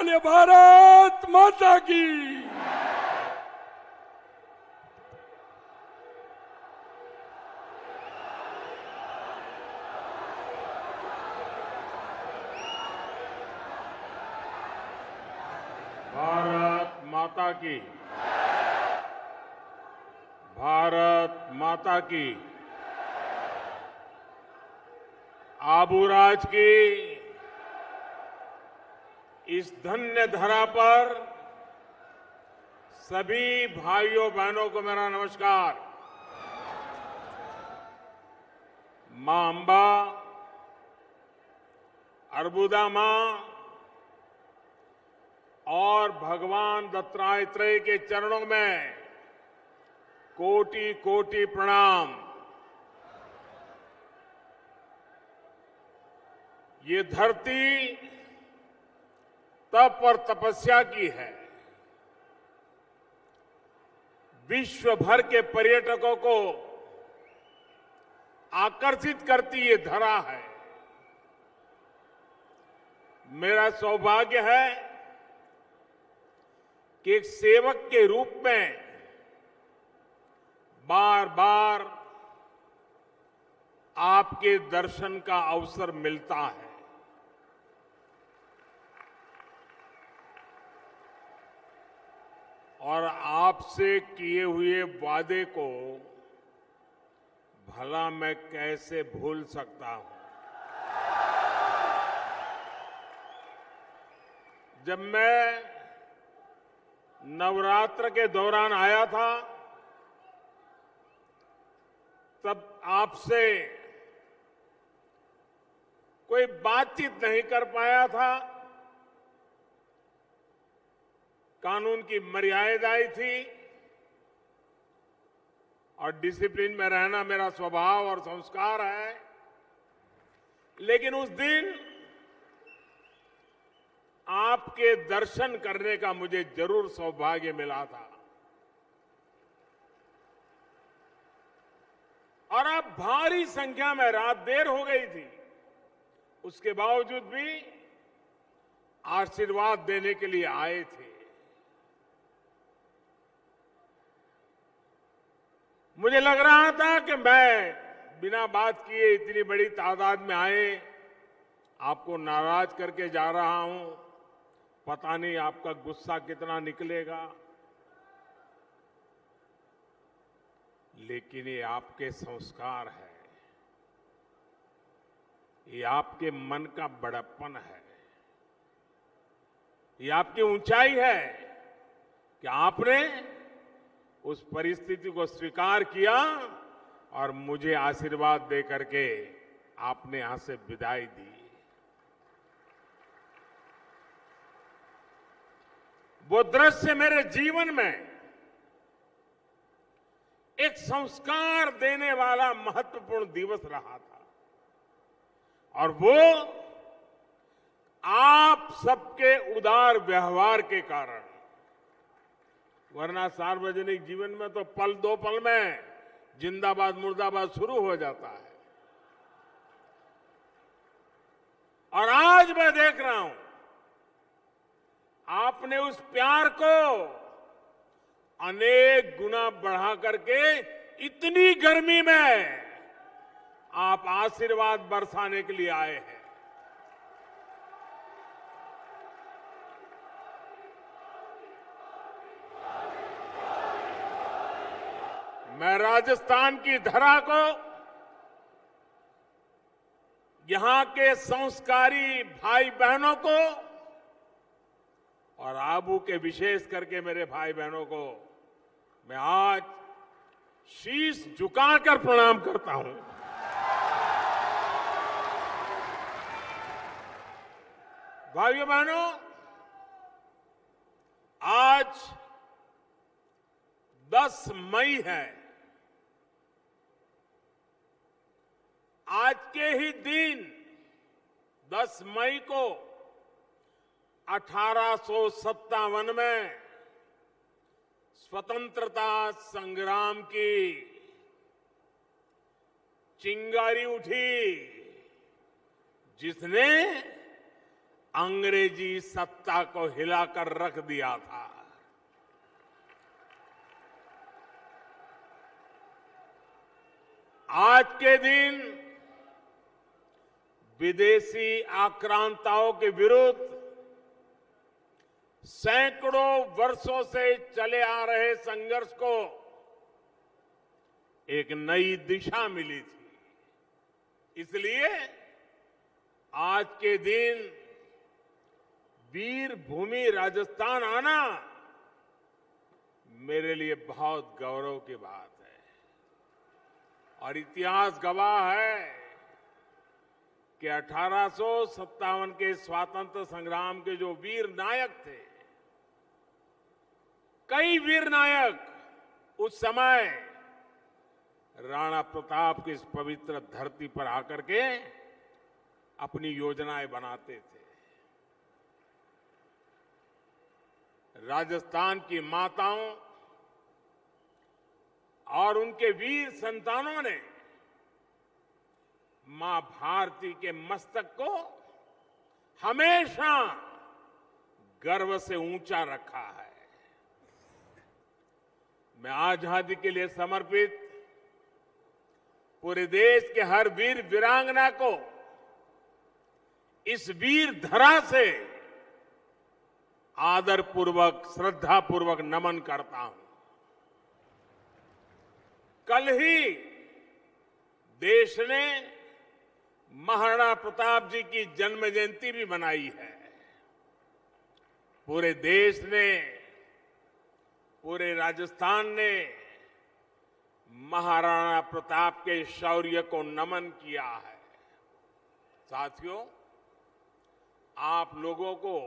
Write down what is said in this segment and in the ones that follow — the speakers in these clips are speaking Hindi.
बोलिए भारत माता की। भारत माता की। भारत माता की। आबूराज की इस धन्य धरा पर सभी भाइयों बहनों को मेरा नमस्कार। मां अंबा, अर्बुदा मां और भगवान दत्तात्रेय के चरणों में कोटि कोटि प्रणाम। ये धरती तप और तपस्या की है। विश्व भर के पर्यटकों को आकर्षित करती ये धरा है। मेरा सौभाग्य है कि एक सेवक के रूप में बार बार आपके दर्शन का अवसर मिलता है। और आपसे किए हुए वादे को भला मैं कैसे भूल सकता हूं। जब मैं नवरात्र के दौरान आया था तब आपसे कोई बातचीत नहीं कर पाया था। कानून की मर्यादाएं थी और डिसिप्लिन में रहना मेरा स्वभाव और संस्कार है। लेकिन उस दिन आपके दर्शन करने का मुझे जरूर सौभाग्य मिला था। और अब भारी संख्या में, रात देर हो गई थी, उसके बावजूद भी आशीर्वाद देने के लिए आए थे। मुझे लग रहा था कि मैं बिना बात किए इतनी बड़ी तादाद में आए, आपको नाराज करके जा रहा हूं। पता नहीं आपका गुस्सा कितना निकलेगा, लेकिन ये आपके संस्कार है, ये आपके मन का बड़प्पन है, ये आपकी ऊंचाई है कि आपने उस परिस्थिति को स्वीकार किया और मुझे आशीर्वाद दे करके आपने यहां से विदाई दी। वो दृश्य मेरे जीवन में एक संस्कार देने वाला महत्वपूर्ण दिवस रहा था। और वो आप सबके उदार व्यवहार के कारण। वरना सार्वजनिक जीवन में तो पल दो पल में जिंदाबाद मुर्दाबाद शुरू हो जाता है। और आज मैं देख रहा हूं आपने उस प्यार को अनेक गुना बढ़ा करके इतनी गर्मी में आप आशीर्वाद बरसाने के लिए आए हैं। मैं राजस्थान की धरा को, यहां के संस्कारी भाई बहनों को और आबू के विशेष करके मेरे भाई बहनों को मैं आज शीश झुकाकर प्रणाम करता हूं। भाइयों बहनों, आज 10 मई है। आज के ही दिन 10 मई को 1857 में स्वतंत्रता संग्राम की चिंगारी उठी, जिसने अंग्रेजी सत्ता को हिलाकर रख दिया था। आज के दिन विदेशी आक्रांताओं के विरुद्ध सैकड़ों वर्षों से चले आ रहे संघर्ष को एक नई दिशा मिली थी। इसलिए आज के दिन वीर भूमि राजस्थान आना मेरे लिए बहुत गौरव की बात है। और इतिहास गवाह है कि 1857 के स्वातंत्र संग्राम के जो वीर नायक थे, कई वीर नायक उस समय राणा प्रताप की इस पवित्र धरती पर आकर के अपनी योजनाएं बनाते थे। राजस्थान की माताओं और उनके वीर संतानों ने मां भारती के मस्तक को हमेशा गर्व से ऊंचा रखा है। मैं आजादी के लिए समर्पित पूरे देश के हर वीर वीरांगना को इस वीर धरा से आदरपूर्वक, श्रद्धापूर्वक नमन करता हूं। कल ही देश ने महाराणा प्रताप जी की जन्म जयंती भी मनाई है। पूरे देश ने, पूरे राजस्थान ने महाराणा प्रताप के शौर्य को नमन किया है। साथियों, आप लोगों को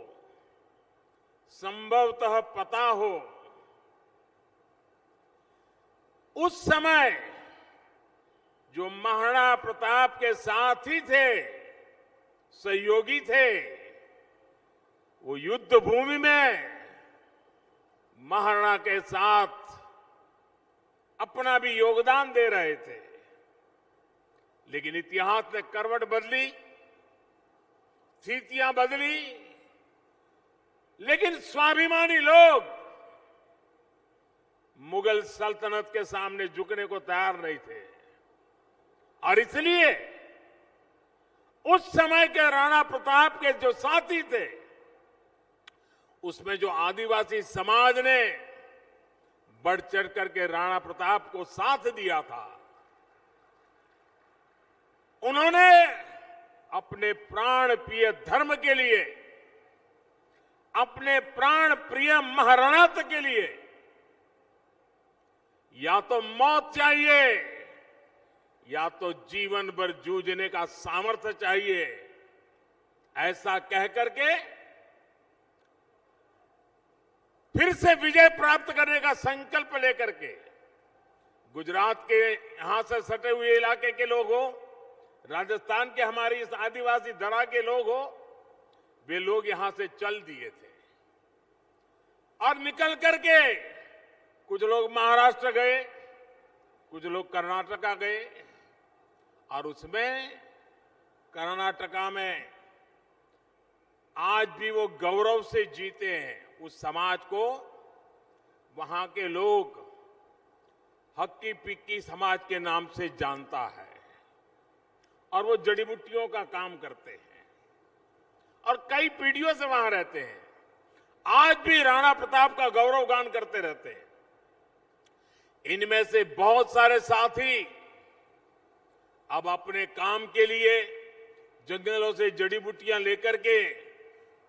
संभवतः पता हो, उस समय जो महाराणा प्रताप के साथी थे, सहयोगी थे, वो युद्ध भूमि में महाराणा के साथ अपना भी योगदान दे रहे थे। लेकिन इतिहास ने करवट बदली, स्थितियां बदली, लेकिन स्वाभिमानी लोग मुगल सल्तनत के सामने झुकने को तैयार नहीं थे। और इसलिए उस समय के राणा प्रताप के जो साथी थे, उसमें जो आदिवासी समाज ने बढ़ चढ़ करके राणा प्रताप को साथ दिया था, उन्होंने अपने प्राण प्रिय धर्म के लिए, अपने प्राण प्रिय महाराणा के लिए या तो मौत चाहिए या तो जीवन भर जूझने का सामर्थ्य चाहिए, ऐसा कह करके फिर से विजय प्राप्त करने का संकल्प लेकर के गुजरात के यहां से सटे हुए इलाके के लोग हो, राजस्थान के हमारी इस आदिवासी धरा के लोग हो, वे लोग यहां से चल दिए थे और निकल करके कुछ लोग महाराष्ट्र गए, कुछ लोग कर्नाटका गए। और उसमें कर्नाटका में आज भी वो गौरव से जीते हैं। उस समाज को वहां के लोग हक्की पिक्की समाज के नाम से जानता है और वो जड़ी बूटियों का काम करते हैं और कई पीढ़ियों से वहां रहते हैं। आज भी राणा प्रताप का गौरव गान करते रहते हैं। इनमें से बहुत सारे साथी अब अपने काम के लिए जंगलों से जड़ी बूटियां लेकर के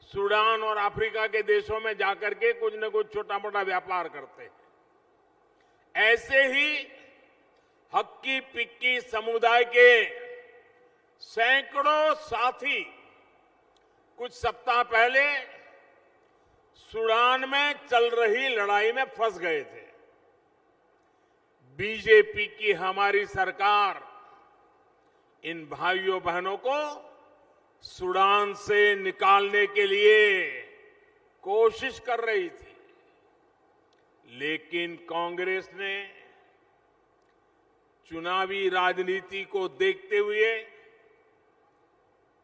सूडान और अफ्रीका के देशों में जाकर के कुछ न कुछ छोटा मोटा व्यापार करते हैं। ऐसे ही हक्की पिक्की समुदाय के सैकड़ों साथी कुछ सप्ताह पहले सूडान में चल रही लड़ाई में फंस गए थे। बीजेपी की हमारी सरकार इन भाइयों बहनों को सूडान से निकालने के लिए कोशिश कर रही थी, लेकिन कांग्रेस ने चुनावी राजनीति को देखते हुए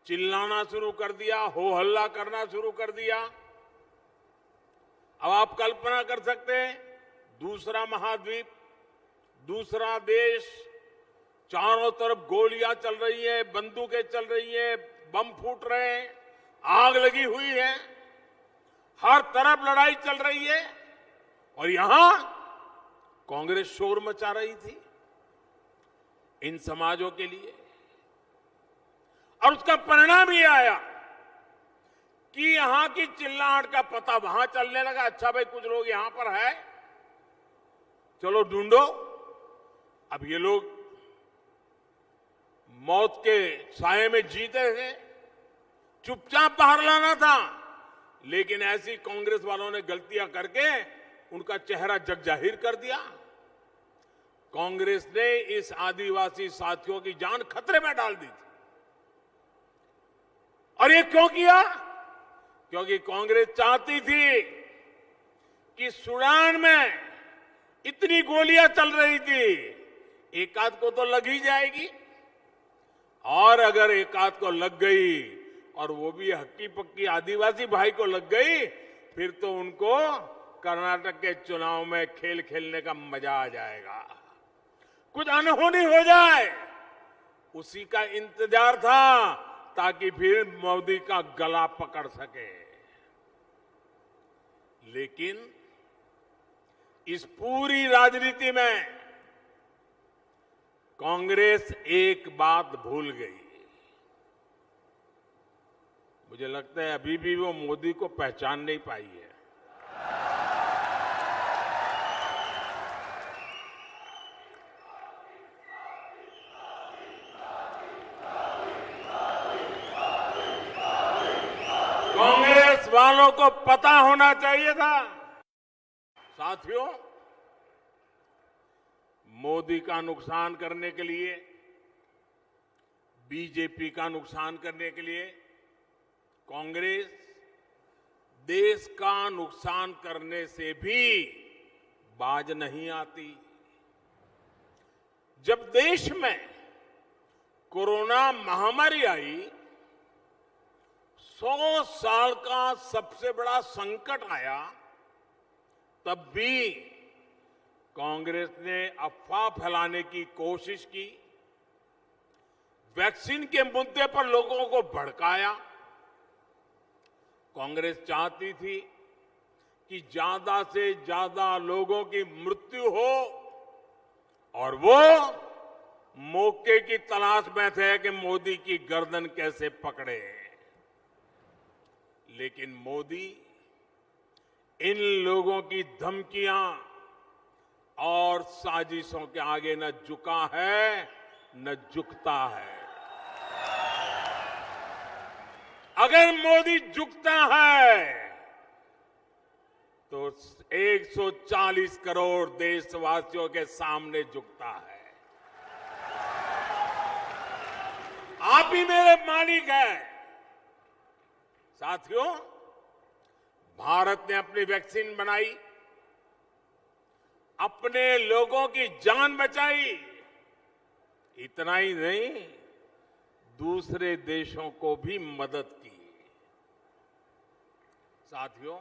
चिल्लाना शुरू कर दिया, हो हल्ला करना शुरू कर दिया। अब आप कल्पना कर सकते हैं, दूसरा महाद्वीप, दूसरा देश, चारों तरफ गोलियां चल रही है, बंदूकें चल रही है, बम फूट रहे हैं, आग लगी हुई है, हर तरफ लड़ाई चल रही है, और यहां कांग्रेस शोर मचा रही थी इन समाजों के लिए। और उसका परिणाम ये आया कि यहां की चिल्लाहट का पता वहां चलने लगा। अच्छा भाई, कुछ लोग यहां पर है, चलो ढूंढो। अब ये लोग मौत के साए में जीते थे, चुपचाप बाहर लाना था, लेकिन ऐसी कांग्रेस वालों ने गलतियां करके उनका चेहरा जग जाहिर कर दिया। कांग्रेस ने इस आदिवासी साथियों की जान खतरे में डाल दी थी। और ये क्यों किया? क्योंकि कांग्रेस चाहती थी कि सूडान में इतनी गोलियां चल रही थी, एक आध को तो लग ही जाएगी, और अगर एक आध को लग गई और वो भी हक्की पक्की आदिवासी भाई को लग गई, फिर तो उनको कर्नाटक के चुनाव में खेल खेलने का मजा आ जाएगा, कुछ अनहोनी हो जाए, उसी का इंतजार था ताकि फिर मोदी का गला पकड़ सके। लेकिन इस पूरी राजनीति में कांग्रेस एक बात भूल गई। मुझे लगता है अभी भी वो मोदी को पहचान नहीं पाई है। कांग्रेस वालों को पता होना चाहिए था, साथियों, मोदी का नुकसान करने के लिए, बीजेपी का नुकसान करने के लिए कांग्रेस देश का नुकसान करने से भी बाज नहीं आती। जब देश में कोरोना महामारी आई, 100 साल का सबसे बड़ा संकट आया, तब भी कांग्रेस ने अफवाह फैलाने की कोशिश की, वैक्सीन के मुद्दे पर लोगों को भड़काया। कांग्रेस चाहती थी कि ज्यादा से ज्यादा लोगों की मृत्यु हो, और वो मौके की तलाश में थे कि मोदी की गर्दन कैसे पकड़े। लेकिन मोदी इन लोगों की धमकियां और साजिशों के आगे न झुका है न झुकता है। अगर मोदी झुकता है तो 140 करोड़ देशवासियों के सामने झुकता है। आप ही मेरे मालिक हैं। साथियों, भारत ने अपनी वैक्सीन बनाई, अपने लोगों की जान बचाई, इतना ही नहीं, दूसरे देशों को भी मदद की। साथियों,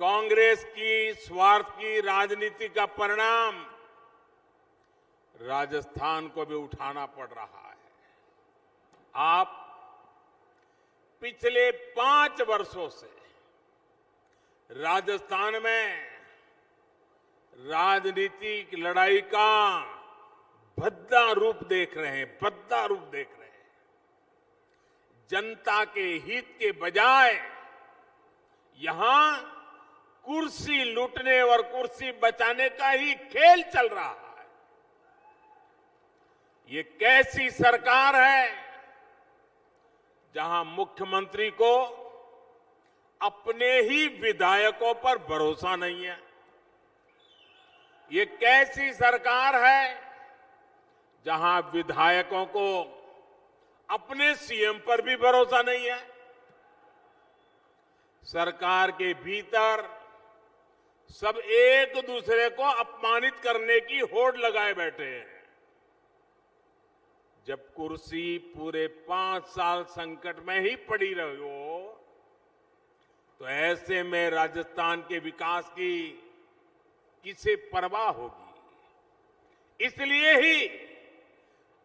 कांग्रेस की स्वार्थ की राजनीति का परिणाम राजस्थान को भी उठाना पड़ रहा है। आप पिछले 5 वर्षों से राजस्थान में राजनीतिक लड़ाई का भद्दा रूप देख रहे हैं, भद्दा रूप देख रहे हैं। जनता के हित के बजाय यहां कुर्सी लूटने और कुर्सी बचाने का ही खेल चल रहा है। ये कैसी सरकार है जहां मुख्यमंत्री को अपने ही विधायकों पर भरोसा नहीं है। ये कैसी सरकार है जहां विधायकों को अपने सीएम पर भी भरोसा नहीं है। सरकार के भीतर सब एक दूसरे को अपमानित करने की होड़ लगाए बैठे हैं। जब कुर्सी पूरे 5 साल संकट में ही पड़ी रही हो, तो ऐसे में राजस्थान के विकास की किसे परवाह होगी। इसलिए ही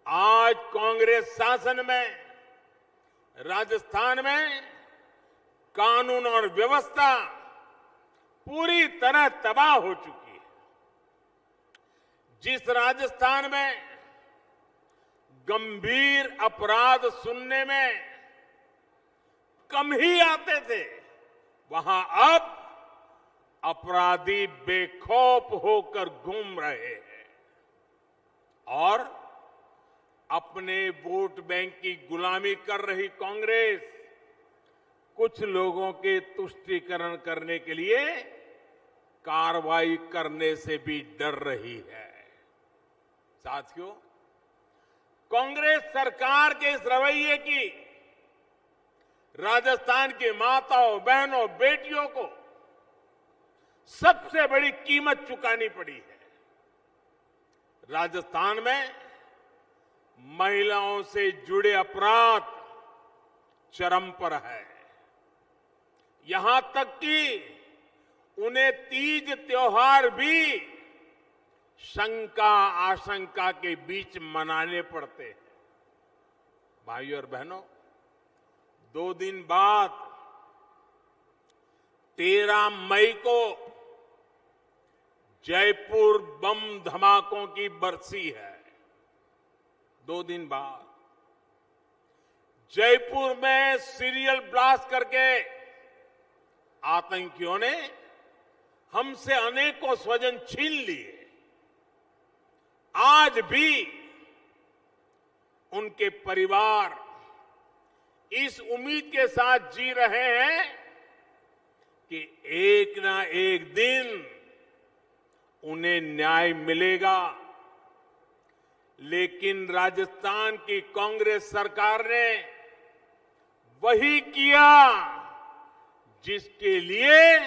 आज कांग्रेस शासन में राजस्थान में कानून और व्यवस्था पूरी तरह तबाह हो चुकी है। जिस राजस्थान में गंभीर अपराध सुनने में कम ही आते थे, वहां अब अपराधी बेखौफ होकर घूम रहे हैं और अपने वोट बैंक की गुलामी कर रही कांग्रेस कुछ लोगों के तुष्टीकरण करने के लिए कार्रवाई करने से भी डर रही है। साथियों, कांग्रेस सरकार के इस रवैये की राजस्थान की माताओं, बहनों, बेटियों को सबसे बड़ी कीमत चुकानी पड़ी है। राजस्थान में महिलाओं से जुड़े अपराध चरम पर है। यहां तक कि उन्हें तीज त्योहार भी शंका आशंका के बीच मनाने पड़ते हैं। भाइयों और बहनों, 2 दिन बाद 13 मई को जयपुर बम धमाकों की बरसी है। 2 दिन बाद जयपुर में सीरियल ब्लास्ट करके आतंकियों ने हमसे अनेकों स्वजन छीन लिए। आज भी उनके परिवार इस उम्मीद के साथ जी रहे हैं कि एक ना एक दिन उन्हें न्याय मिलेगा। लेकिन राजस्थान की कांग्रेस सरकार ने वही किया जिसके लिए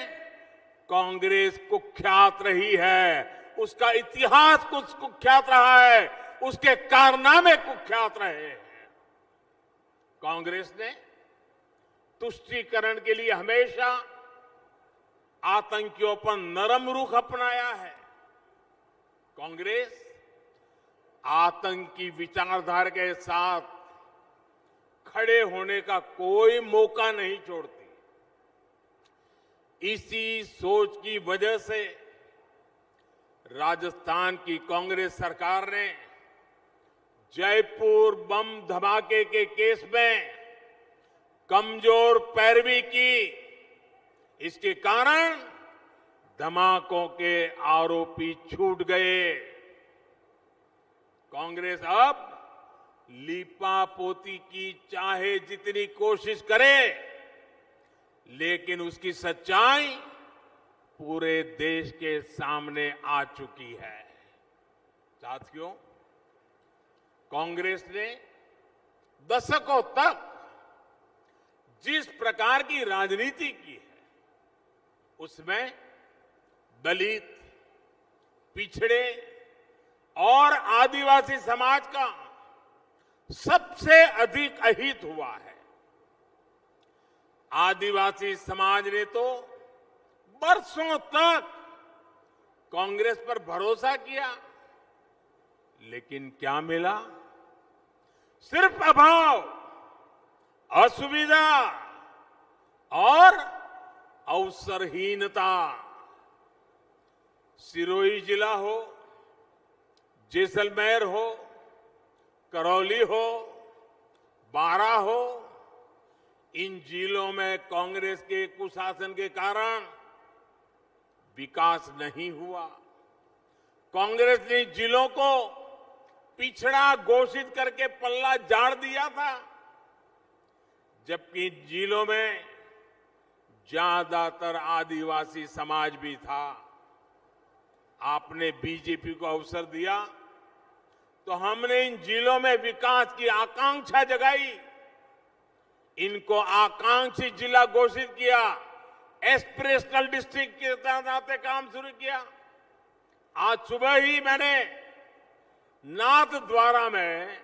कांग्रेस कुख्यात रही है। उसका इतिहास कुछ कुख्यात रहा है, उसके कारनामे कुख्यात रहे हैं। कांग्रेस ने तुष्टीकरण के लिए हमेशा आतंकियों पर नरम रुख अपनाया है। कांग्रेस आतंकी विचारधारा के साथ खड़े होने का कोई मौका नहीं छोड़ती। इसी सोच की वजह से राजस्थान की कांग्रेस सरकार ने जयपुर बम धमाके के केस में कमजोर पैरवी की। इसके कारण धमाकों के आरोपी छूट गए। कांग्रेस अब लीपापोती की चाहे जितनी कोशिश करे, लेकिन उसकी सच्चाई पूरे देश के सामने आ चुकी है। साथियों, कांग्रेस ने दशकों तक जिस प्रकार की राजनीति की है, उसमें दलित, पिछड़े और आदिवासी समाज का सबसे अधिक अहित हुआ है। आदिवासी समाज ने तो बरसों तक कांग्रेस पर भरोसा किया, लेकिन क्या मिला? सिर्फ अभाव, असुविधा और अवसरहीनता। सिरोही जिला हो, जैसलमेर हो, करौली हो, बारां हो, इन जिलों में कांग्रेस के कुशासन के कारण विकास नहीं हुआ। कांग्रेस ने जिलों को पिछड़ा घोषित करके पल्ला झाड़ दिया था, जबकि जिलों में ज्यादातर आदिवासी समाज भी था। आपने बीजेपी को अवसर दिया तो हमने इन जिलों में विकास की आकांक्षा जगाई, इनको आकांक्षी जिला घोषित किया, एस्पिरेशनल डिस्ट्रिक्ट के तहत काम शुरू किया। आज सुबह ही मैंने नाथद्वारा में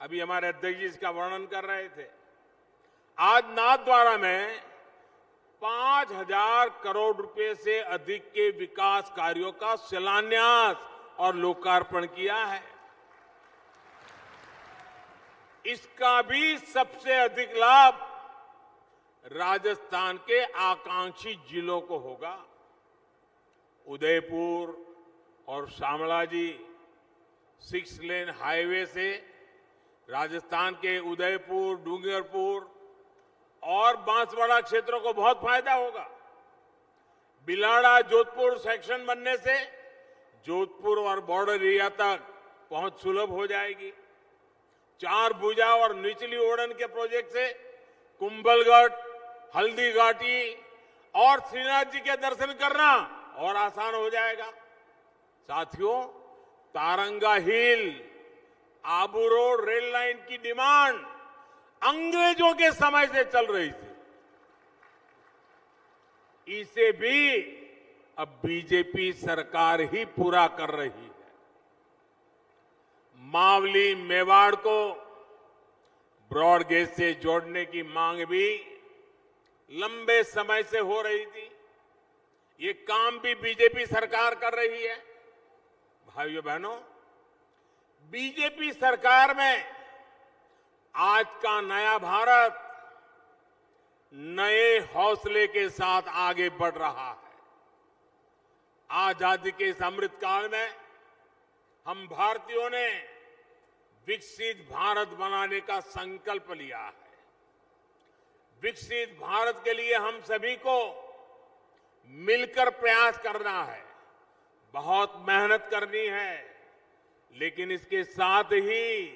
अभी हमारे अध्यक्ष जी इसका वर्णन कर रहे थे। आज नाथद्वारा में 5,000 करोड़ रुपए से अधिक के विकास कार्यों का शिलान्यास और लोकार्पण किया है। इसका भी सबसे अधिक लाभ राजस्थान के आकांक्षी जिलों को होगा। उदयपुर और शामलाजी 6 लेन हाईवे से राजस्थान के उदयपुर, डूंगरपुर और बांसवाड़ा क्षेत्रों को बहुत फायदा होगा। बिलाड़ा जोधपुर सेक्शन बनने से जोधपुर और बॉर्डर एरिया तक पहुंच सुलभ हो जाएगी। 4 भुजा और निचली ओड़न के प्रोजेक्ट से कुंभलगढ़, हल्दीघाटी और श्रीनाथ जी के दर्शन करना और आसान हो जाएगा। साथियों, तारंगा हिल, आबू रोड रेल लाइन की डिमांड अंग्रेजों के समय से चल रही थी। इसे भी अब बीजेपी सरकार ही पूरा कर रही है। मावली मेवाड़ को ब्रॉड गेज से जोड़ने की मांग भी लंबे समय से हो रही थी। ये काम भी बीजेपी सरकार कर रही है। भाइयों बहनों, बीजेपी सरकार में आज का नया भारत नए हौसले के साथ आगे बढ़ रहा है। आजादी के इस अमृत काल में हम भारतीयों ने विकसित भारत बनाने का संकल्प लिया है। विकसित भारत के लिए हम सभी को मिलकर प्रयास करना है, बहुत मेहनत करनी है। लेकिन इसके साथ ही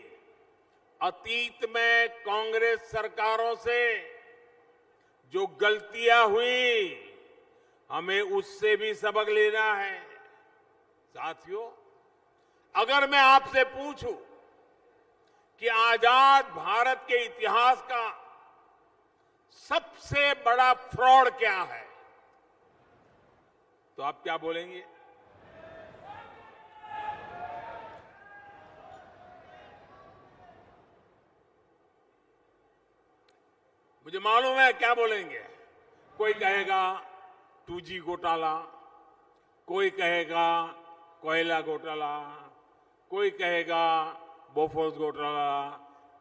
अतीत में कांग्रेस सरकारों से जो गलतियां हुई, हमें उससे भी सबक लेना है। साथियों, अगर मैं आपसे पूछूं कि आजाद भारत के इतिहास का सबसे बड़ा फ्रॉड क्या है, तो आप क्या बोलेंगे? मुझे मालूम है क्या बोलेंगे। कोई कहेगा 2G घोटाला, कोई कहेगा कोयला घोटाला, कोई कहेगा बोफोर्स घोटाला,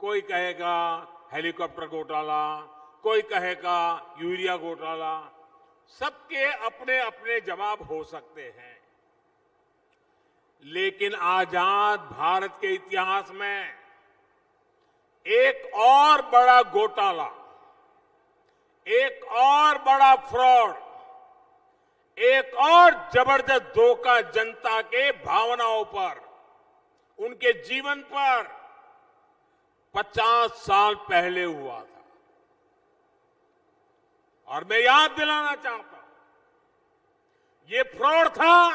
कोई कहेगा हेलीकॉप्टर घोटाला, कोई कहेगा यूरिया घोटाला। सबके अपने अपने जवाब हो सकते हैं, लेकिन आजाद भारत के इतिहास में एक और बड़ा घोटाला, एक और बड़ा फ्रॉड, एक और जबरदस्त धोखा जनता के भावनाओं पर, उनके जीवन पर 50 साल पहले हुआ था। और मैं याद दिलाना चाहता हूं, ये फ्रॉड था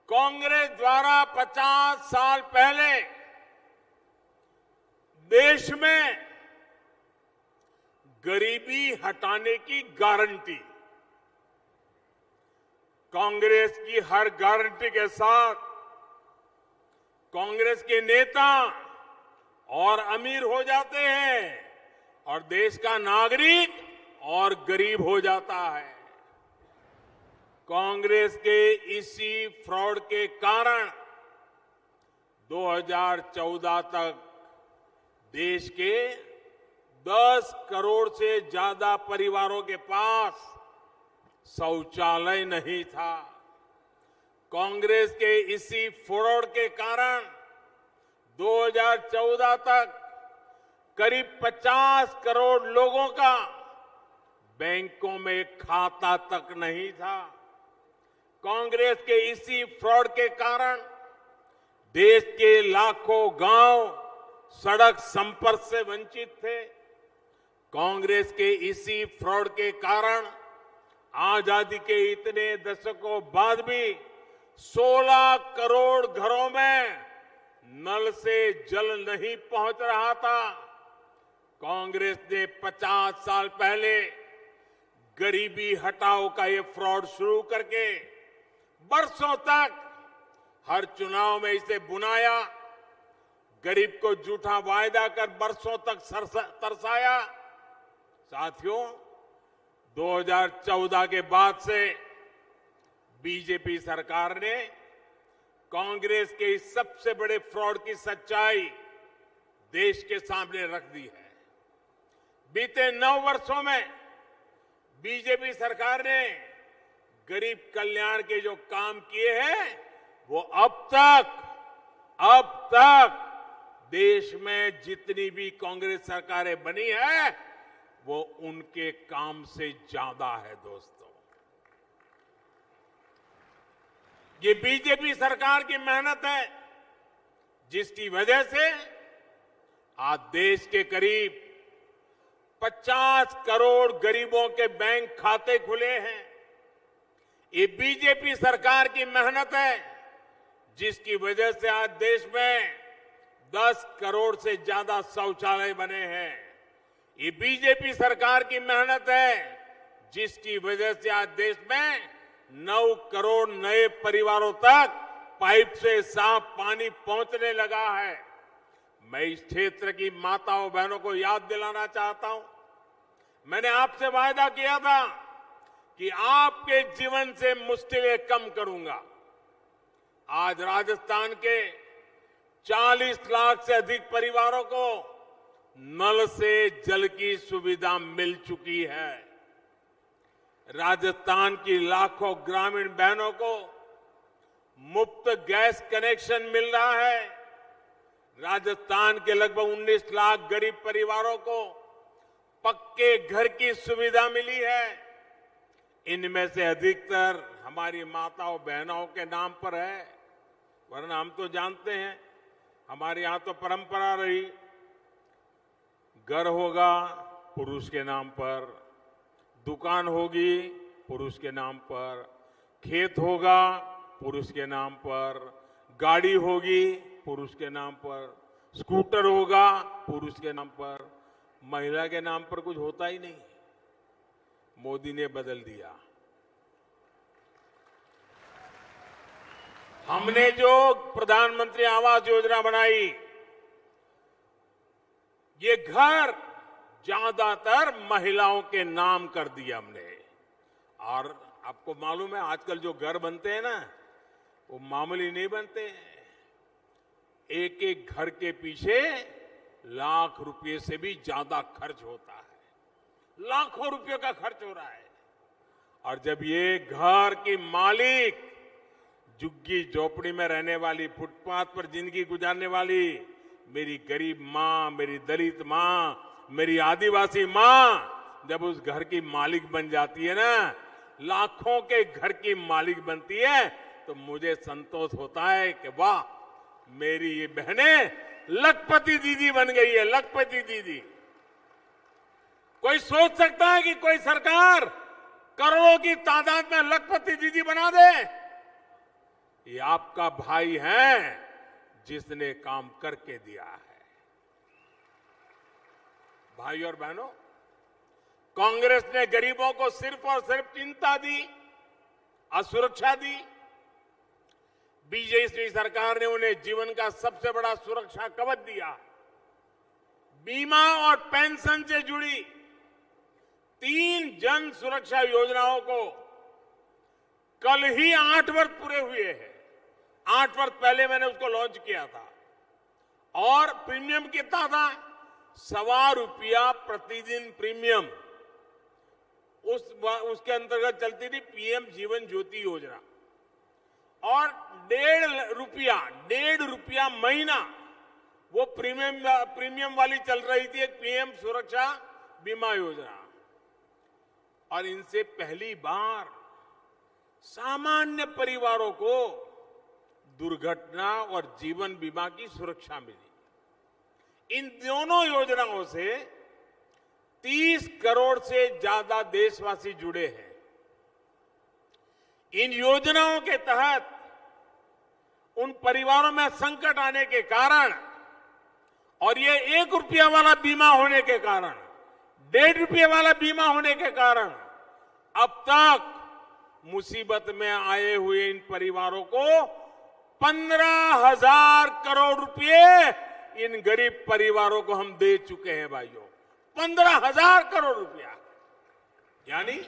कांग्रेस द्वारा 50 साल पहले देश में गरीबी हटाने की गारंटी। कांग्रेस की हर गारंटी के साथ कांग्रेस के नेता और अमीर हो जाते हैं और देश का नागरिक और गरीब हो जाता है। कांग्रेस के इसी फ्रॉड के कारण 2014 तक देश के 10 करोड़ से ज्यादा परिवारों के पास शौचालय नहीं था। कांग्रेस के इसी फ्रॉड के कारण 2014 तक करीब 50 करोड़ लोगों का बैंकों में खाता तक नहीं था। कांग्रेस के इसी फ्रॉड के कारण देश के लाखों गांव सड़क संपर्क से वंचित थे। कांग्रेस के इसी फ्रॉड के कारण आजादी के इतने दशकों बाद भी 16 करोड़ घरों में नल से जल नहीं पहुंच रहा था। कांग्रेस ने 50 साल पहले गरीबी हटाओ का ये फ्रॉड शुरू करके बरसों तक हर चुनाव में इसे बुनाया, गरीब को झूठा वायदा कर बरसों तक तरसाया। साथियों, 2014 के बाद से बीजेपी सरकार ने कांग्रेस के इस सबसे बड़े फ्रॉड की सच्चाई देश के सामने रख दी है। बीते 9 वर्षों में बीजेपी सरकार ने गरीब कल्याण के जो काम किए हैं वो अब तक देश में जितनी भी कांग्रेस सरकारें बनी है वो उनके काम से ज्यादा है। दोस्तों, ये बीजेपी सरकार की मेहनत है जिसकी वजह से आज देश के करीब 50 करोड़ गरीबों के बैंक खाते खुले हैं। ये बीजेपी सरकार की मेहनत है जिसकी वजह से आज देश में 10 करोड़ से ज्यादा शौचालय बने हैं। ये बीजेपी सरकार की मेहनत है जिसकी वजह से आज देश में 9 करोड़ नए परिवारों तक पाइप से साफ पानी पहुंचने लगा है। मैं इस क्षेत्र की माताओं बहनों को याद दिलाना चाहता हूं, मैंने आपसे वायदा किया था कि आपके जीवन से मुश्किलें कम करूंगा। आज राजस्थान के 40 लाख से अधिक परिवारों को नल से जल की सुविधा मिल चुकी है। राजस्थान की लाखों ग्रामीण बहनों को मुफ्त गैस कनेक्शन मिल रहा है। राजस्थान के लगभग 19 लाख गरीब परिवारों को पक्के घर की सुविधा मिली है। इनमें से अधिकतर हमारी माताओं बहनों के नाम पर है, वरना हम तो जानते हैं हमारे यहां तो परंपरा रही, घर होगा पुरुष के नाम पर, दुकान होगी पुरुष के नाम पर, खेत होगा पुरुष के नाम पर, गाड़ी होगी पुरुष के नाम पर, स्कूटर होगा पुरुष के नाम पर, महिला के नाम पर कुछ होता ही नहीं। मोदी ने बदल दिया। हमने जो प्रधानमंत्री आवास योजना बनाई, ये घर ज्यादातर महिलाओं के नाम कर दिया हमने। और आपको मालूम है आजकल जो घर बनते हैं ना वो मामूली नहीं बनते हैं। एक एक घर के पीछे लाख रुपए से भी ज्यादा खर्च होता है, लाखों रुपयों का खर्च हो रहा है। और जब ये घर की मालिक झुग्गी झोपड़ी में रहने वाली, फुटपाथ पर जिंदगी गुजारने वाली मेरी गरीब मां, मेरी दलित मां, मेरी आदिवासी मां जब उस घर की मालिक बन जाती है ना, लाखों के घर की मालिक बनती है, तो मुझे संतोष होता है कि वाह, मेरी ये बहनें लखपति दीदी बन गई है, लखपति दीदी। कोई सोच सकता है कि कोई सरकार करोड़ों की तादाद में लखपति दीदी बना दे? ये आपका भाई है जिसने काम करके दिया है। भाई और बहनों, कांग्रेस ने गरीबों को सिर्फ और सिर्फ चिंता दी, असुरक्षा दी। बीजेपी सरकार ने उन्हें जीवन का सबसे बड़ा सुरक्षा कवच दिया। बीमा और पेंशन से जुड़ी 3 जन सुरक्षा योजनाओं को कल ही 8 वर्ष पूरे हुए हैं। 8 वर्ष पहले मैंने उसको लॉन्च किया था और प्रीमियम कितना था? ₹1.25 प्रतिदिन प्रीमियम। उसके अंतर्गत चलती थी पीएम जीवन ज्योति योजना और ₹1.5 महीना वो प्रीमियम वाली चल रही थी, एक पीएम सुरक्षा बीमा योजना। और इनसे पहली बार सामान्य परिवारों को दुर्घटना और जीवन बीमा की सुरक्षा मिली। इन दोनों योजनाओं से 30 करोड़ से ज्यादा देशवासी जुड़े हैं। इन योजनाओं के तहत उन परिवारों में संकट आने के कारण और ये ₹1 वाला बीमा होने के कारण, ₹1.5 वाला बीमा होने के कारण अब तक मुसीबत में आए हुए इन परिवारों को 15,000 करोड़ रुपए इन गरीब परिवारों को हम दे चुके हैं भाइयों। 15,000 करोड़ रुपया, यानी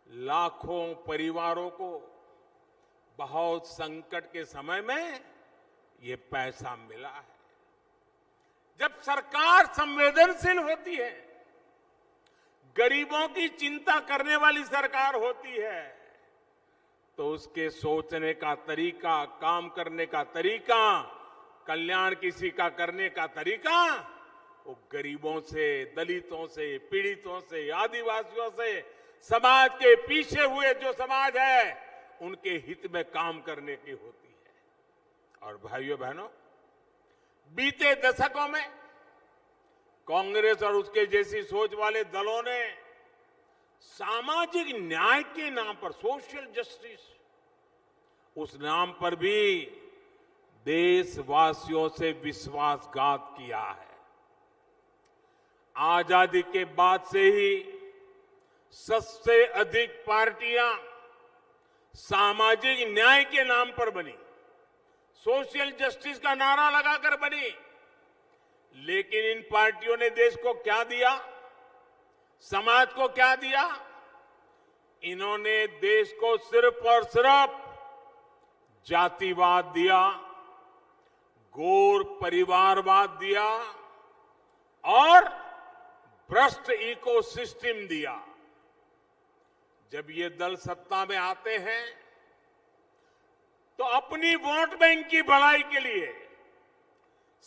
लाखों परिवारों को बहुत संकट के समय में ये पैसा मिला है। जब सरकार संवेदनशील होती है, गरीबों की चिंता करने वाली सरकार होती है, तो उसके सोचने का तरीका, काम करने का तरीका, कल्याण किसी का करने का तरीका, वो गरीबों से, दलितों से, पीड़ितों से, आदिवासियों से, समाज के पीछे हुए जो समाज है, उनके हित में काम करने की होती है। और भाइयों बहनों, बीते दशकों में कांग्रेस और उसके जैसी सोच वाले दलों ने सामाजिक न्याय के नाम पर, सोशल जस्टिस, उस नाम पर भी देशवासियों से विश्वासघात किया है। आजादी के बाद से ही सबसे अधिक पार्टियां सामाजिक न्याय के नाम पर बनी, सोशल जस्टिस का नारा लगाकर बनी। लेकिन इन पार्टियों ने देश को क्या दिया, समाज को क्या दिया? इन्होंने देश को सिर्फ और सिर्फ जातिवाद दिया, गौर परिवारवाद दिया और भ्रष्ट इकोसिस्टम दिया। जब ये दल सत्ता में आते हैं तो अपनी वोट बैंक की भलाई के लिए,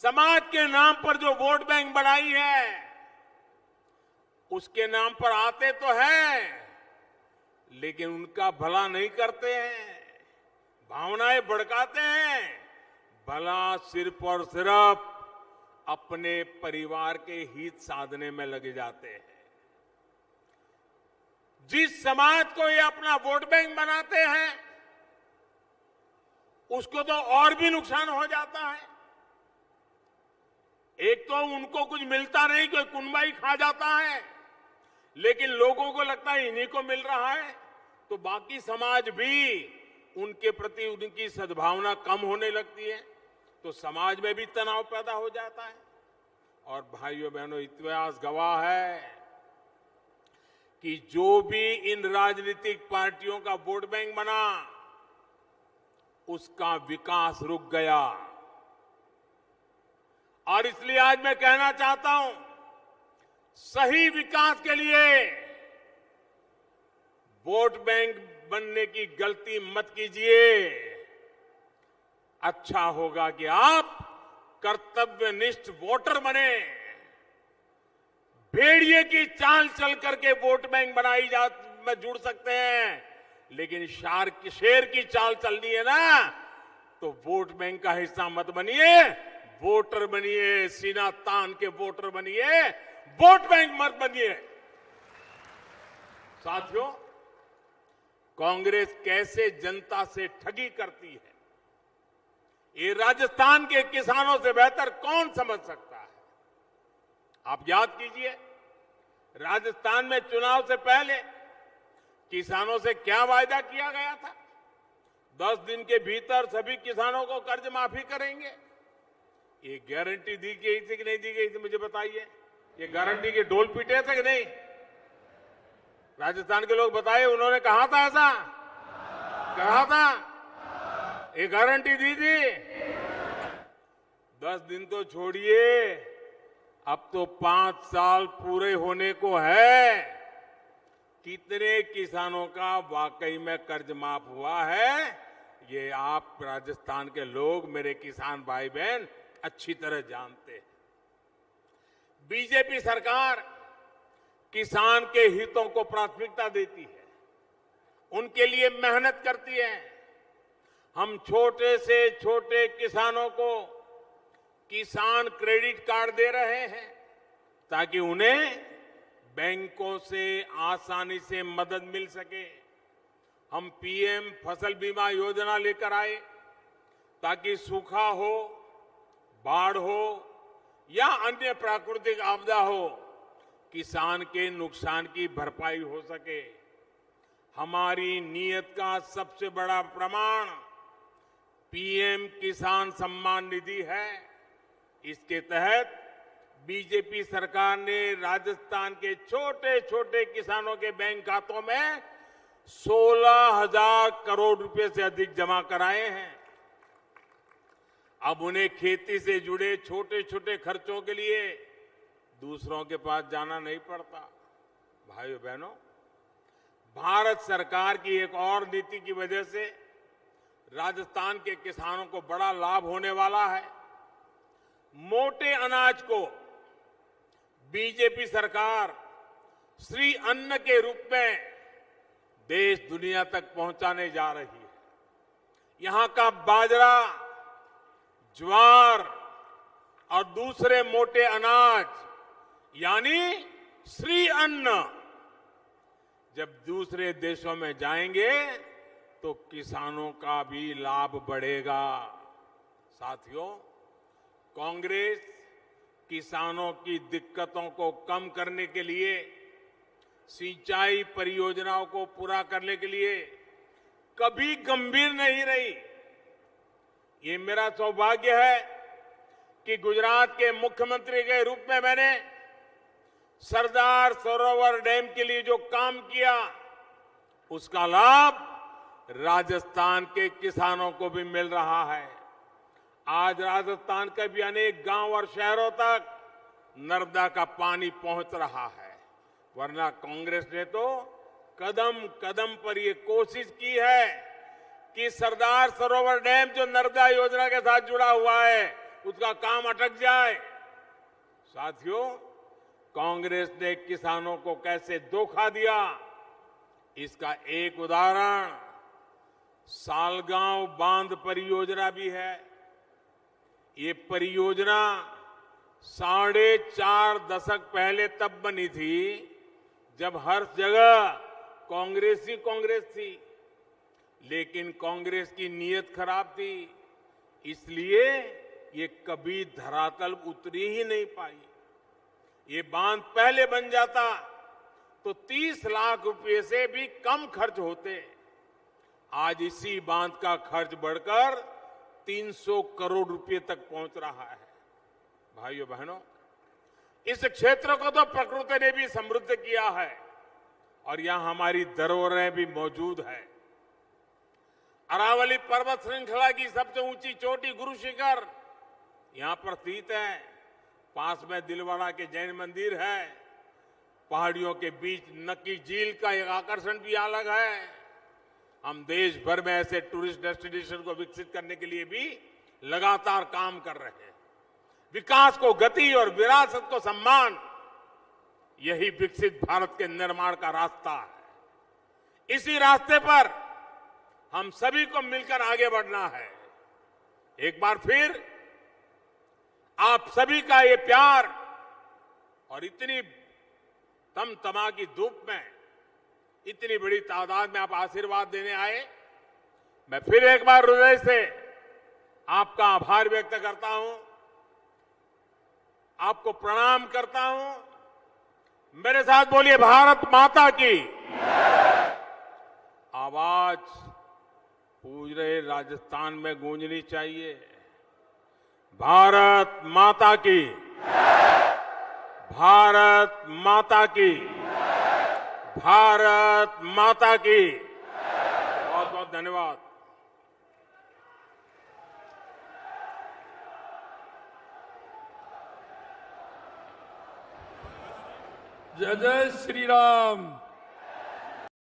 समाज के नाम पर जो वोट बैंक बनाई है, उसके नाम पर आते तो हैं, लेकिन उनका भला नहीं करते हैं, भावनाएं भड़काते हैं, भला सिर्फ और सिर्फ अपने परिवार के हित साधने में लगे जाते हैं। जिस समाज को ये अपना वोट बैंक बनाते हैं, उसको तो और भी नुकसान हो जाता है। एक तो उनको कुछ मिलता नहीं, कोई कुनबाई खा जाता है, लेकिन लोगों को लगता है इन्हीं को मिल रहा है, तो बाकी समाज भी उनके प्रति उनकी सद्भावना कम होने लगती है, तो समाज में भी तनाव पैदा हो जाता है। और भाइयों बहनों, इतिहास गवाह है कि जो भी इन राजनीतिक पार्टियों का वोट बैंक बना, उसका विकास रुक गया। और इसलिए आज मैं कहना चाहता हूं, सही विकास के लिए वोट बैंक बनने की गलती मत कीजिए। अच्छा होगा कि आप कर्तव्यनिष्ठ वोटर बने। भेड़िए की चाल चल करके वोट बैंक बनाई में जुड़ सकते हैं, लेकिन शेर की चाल चलनी है ना, तो वोट बैंक का हिस्सा मत बनिए, वोटर बनिए, सीना तान के वोटर बनिए, वोट बैंक मत बनिए। साथियों, कांग्रेस कैसे जनता से ठगी करती है, ये राजस्थान के किसानों से बेहतर कौन समझ सकता है। आप याद कीजिए, राजस्थान में चुनाव से पहले किसानों से क्या वायदा किया गया था? 10 दिन के भीतर सभी किसानों को कर्ज माफी करेंगे। ये गारंटी दी गई थी कि नहीं दी गई थी, मुझे बताइए। ये गारंटी के ढोल पीटे थे कि नहीं? राजस्थान के लोग बताइए, उन्होंने कहा था ऐसा? कहा था? ये गारंटी दी थी? 10 दिन तो छोड़िए, अब तो 5 साल पूरे होने को है। कितने किसानों का वाकई में कर्ज माफ हुआ है, ये आप राजस्थान के लोग, मेरे किसान भाई बहन अच्छी तरह जानते हैं। बीजेपी सरकार किसान के हितों को प्राथमिकता देती है, उनके लिए मेहनत करती है। हम छोटे से छोटे किसानों को किसान क्रेडिट कार्ड दे रहे हैं, ताकि उन्हें बैंकों से आसानी से मदद मिल सके। हम पीएम फसल बीमा योजना लेकर आए, ताकि सूखा हो, बाढ़ हो या अन्य प्राकृतिक आपदा हो, किसान के नुकसान की भरपाई हो सके। हमारी नीयत का सबसे बड़ा प्रमाण पीएम किसान सम्मान निधि है। इसके तहत बीजेपी सरकार ने राजस्थान के छोटे छोटे किसानों के बैंक खातों में 16,000 करोड़ रुपए से अधिक जमा कराए हैं। अब उन्हें खेती से जुड़े छोटे छोटे खर्चों के लिए दूसरों के पास जाना नहीं पड़ता। भाइयों बहनों, भारत सरकार की एक और नीति की वजह से राजस्थान के किसानों को बड़ा लाभ होने वाला है। मोटे अनाज को बीजेपी सरकार श्री अन्न के रूप में देश दुनिया तक पहुंचाने जा रही है। यहां का बाजरा, ज्वार और दूसरे मोटे अनाज यानी श्री अन्न जब दूसरे देशों में जाएंगे तो किसानों का भी लाभ बढ़ेगा। साथियों, कांग्रेस किसानों की दिक्कतों को कम करने के लिए, सिंचाई परियोजनाओं को पूरा करने के लिए कभी गंभीर नहीं रही। ये मेरा सौभाग्य है कि गुजरात के मुख्यमंत्री के रूप में मैंने सरदार सरोवर डैम के लिए जो काम किया उसका लाभ राजस्थान के किसानों को भी मिल रहा है। आज राजस्थान के भी अनेक गांव और शहरों तक नर्मदा का पानी पहुंच रहा है, वरना कांग्रेस ने तो कदम कदम पर ये कोशिश की है कि सरदार सरोवर डैम जो नर्मदा योजना के साथ जुड़ा हुआ है उसका काम अटक जाए। साथियों, कांग्रेस ने किसानों को कैसे धोखा दिया, इसका एक उदाहरण सालगांव बांध परियोजना भी है। ये परियोजना 4.5 दशक पहले तब बनी थी जब हर जगह कांग्रेस ही कांग्रेस थी, लेकिन कांग्रेस की नीयत खराब थी, इसलिए ये कभी धरातल उतरी ही नहीं पाई। ये बांध पहले बन जाता तो 30 लाख रुपए से भी कम खर्च होते। आज इसी बांध का खर्च बढ़कर 300 करोड़ रुपए तक पहुंच रहा है। भाइयों बहनों, इस क्षेत्र को तो प्रकृति ने भी समृद्ध किया है और यहां हमारी धरोहरें भी मौजूद है। अरावली पर्वत श्रृंखला की सबसे ऊंची चोटी गुरु शिखर यहां पर स्थित है। पास में दिलवाड़ा के जैन मंदिर है। पहाड़ियों के बीच नक्की झील का एक आकर्षण भी अलग है। हम देश भर में ऐसे टूरिस्ट डेस्टिनेशन को विकसित करने के लिए भी लगातार काम कर रहे हैं। विकास को गति और विरासत को सम्मान, यही विकसित भारत के निर्माण का रास्ता है। इसी रास्ते पर हम सभी को मिलकर आगे बढ़ना है। एक बार फिर आप सभी का ये प्यार और इतनी तमतमा की धूप में इतनी बड़ी तादाद में आप आशीर्वाद देने आए, मैं फिर एक बार हृदय से आपका आभार व्यक्त करता हूं, आपको प्रणाम करता हूं। मेरे साथ बोलिए, भारत माता की आवाज पूरे राजस्थान में गूंजनी चाहिए। भारत माता की, भारत माता की, भारत माता की। बहुत बहुत धन्यवाद। जय जय श्री राम।